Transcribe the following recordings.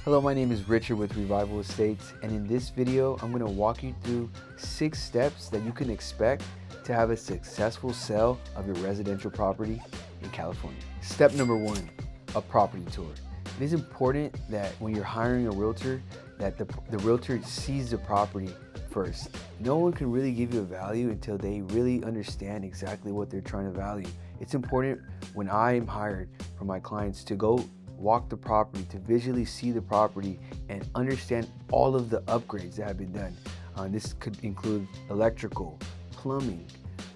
Hello, my name is Richard with Revival Estates, and in this video, I'm going to walk you through 6 steps that you can expect to have a successful sale of your residential property in California. Step number 1, a property tour. It is important that when you're hiring a realtor, that the realtor sees the property first. No one can really give you a value until they really understand exactly what they're trying to value. It's important when I am hired for my clients to go walk the property, to visually see the property and understand all of the upgrades that have been done. This could include electrical, plumbing,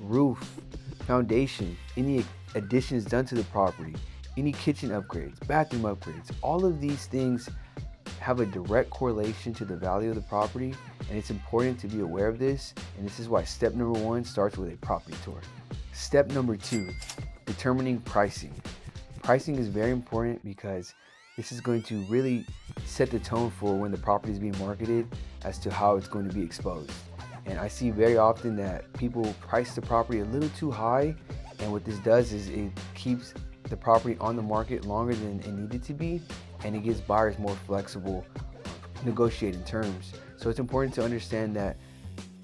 roof, foundation, any additions done to the property, any kitchen upgrades, bathroom upgrades. All of these things have a direct correlation to the value of the property, and it's important to be aware of this, and this is why step number 1 starts with a property tour. Step number 2, determining pricing. Pricing is very important because this is going to really set the tone for when the property is being marketed as to how it's going to be exposed. And I see very often that people price the property a little too high, and what this does is it keeps the property on the market longer than it needed to be, and it gives buyers more flexible negotiating terms. So it's important to understand that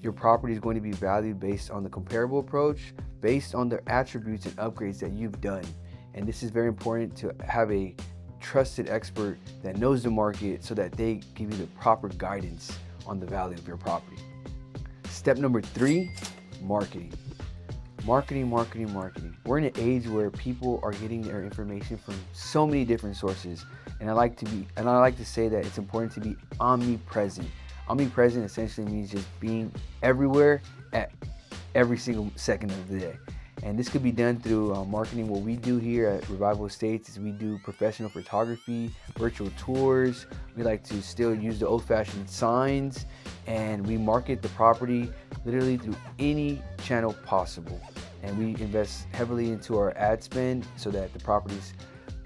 your property is going to be valued based on the comparable approach, based on the attributes and upgrades that you've done. And this is very important to have a trusted expert that knows the market so that they give you the proper guidance on the value of your property. Step number 3, marketing. Marketing. We're in an age where people are getting their information from so many different sources, and I like to say that it's important to be omnipresent. Omnipresent essentially means just being everywhere at every single second of the day. And this could be done through marketing. What we do here at Revival Estates is we do professional photography, virtual tours. We like to still use the old-fashioned signs, and we market the property literally through any channel possible. And we invest heavily into our ad spend so that the properties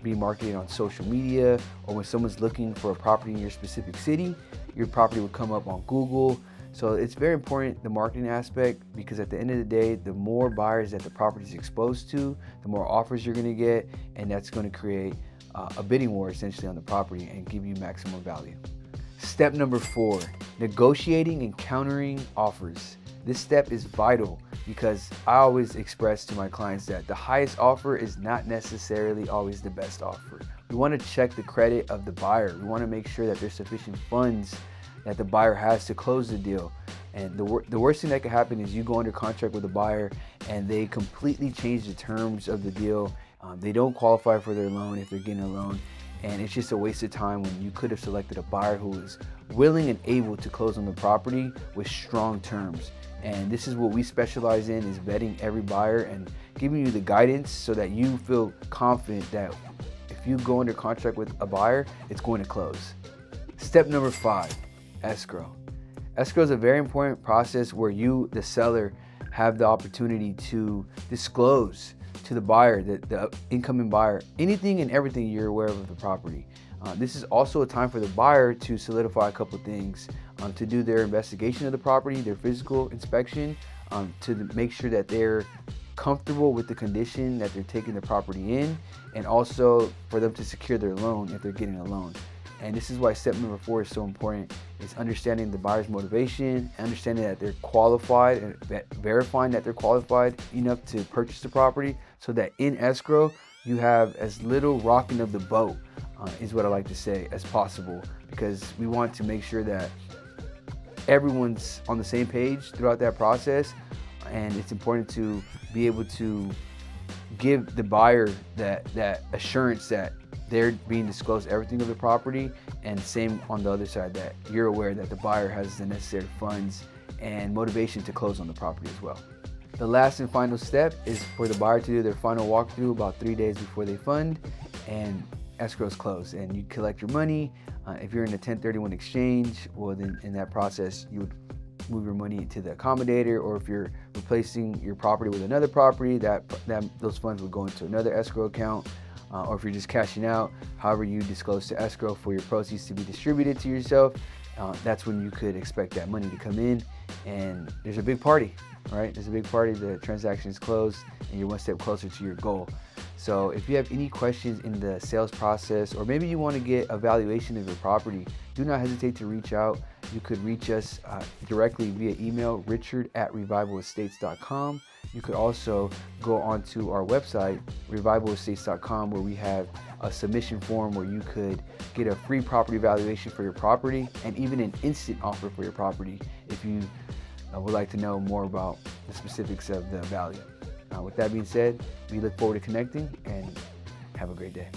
be marketed on social media, or when someone's looking for a property in your specific city, your property would come up on Google. So it's very important, the marketing aspect, because at the end of the day, the more buyers that the property is exposed to, the more offers you're going to get, and that's going to create a bidding war essentially on the property and give you maximum value. Step number 4, negotiating and countering offers. This step is vital because I always express to my clients that the highest offer is not necessarily always the best offer. We want to check the credit of the buyer. We want to make sure that there's sufficient funds that the buyer has to close the deal. And the worst thing that could happen is you go under contract with a buyer and they completely change the terms of the deal. They don't qualify for their loan if they're getting a loan, and it's just a waste of time when you could have selected a buyer who is willing and able to close on the property with strong terms. And this is what we specialize in, is vetting every buyer and giving you the guidance so that you feel confident that if you go under contract with a buyer, it's going to close. Step number 5, escrow. Escrow is a very important process where you, the seller, have the opportunity to disclose to the buyer, the incoming buyer, anything and everything you're aware of the property. This is also a time for the buyer to solidify a couple things, to do their investigation of the property, their physical inspection, to make sure that they're comfortable with the condition that they're taking the property in, and also for them to secure their loan if they're getting a loan. And this is why step number 4 is so important, is understanding the buyer's motivation, understanding that they're qualified, and verifying that they're qualified enough to purchase the property, so that in escrow, you have as little rocking of the boat, is what I like to say, as possible, because we want to make sure that everyone's on the same page throughout that process. And it's important to be able to give the buyer that assurance that they're being disclosed everything of the property, and same on the other side, that you're aware that the buyer has the necessary funds and motivation to close on the property as well. The last and final step is for the buyer to do their final walkthrough about 3 days before they fund, and escrow is closed and you collect your money. If you're in a 1031 exchange, well then in that process you would move your money to the accommodator, or if you're replacing your property with another property, those funds would go into another escrow account. Or if you're just cashing out, however you disclose to escrow for your proceeds to be distributed to yourself, that's when you could expect that money to come in, and there's a big party, right? There's a big party, the transaction is closed, and you're one step closer to your goal. So if you have any questions in the sales process, or maybe you want to get a valuation of your property, do not hesitate to reach out. You could reach us directly via email, richard@revivalestates.com. You could also go onto our website, revivalestates.com, where we have a submission form where you could get a free property valuation for your property and even an instant offer for your property if you would like to know more about the specifics of the value. With that being said, we look forward to connecting, and have a great day.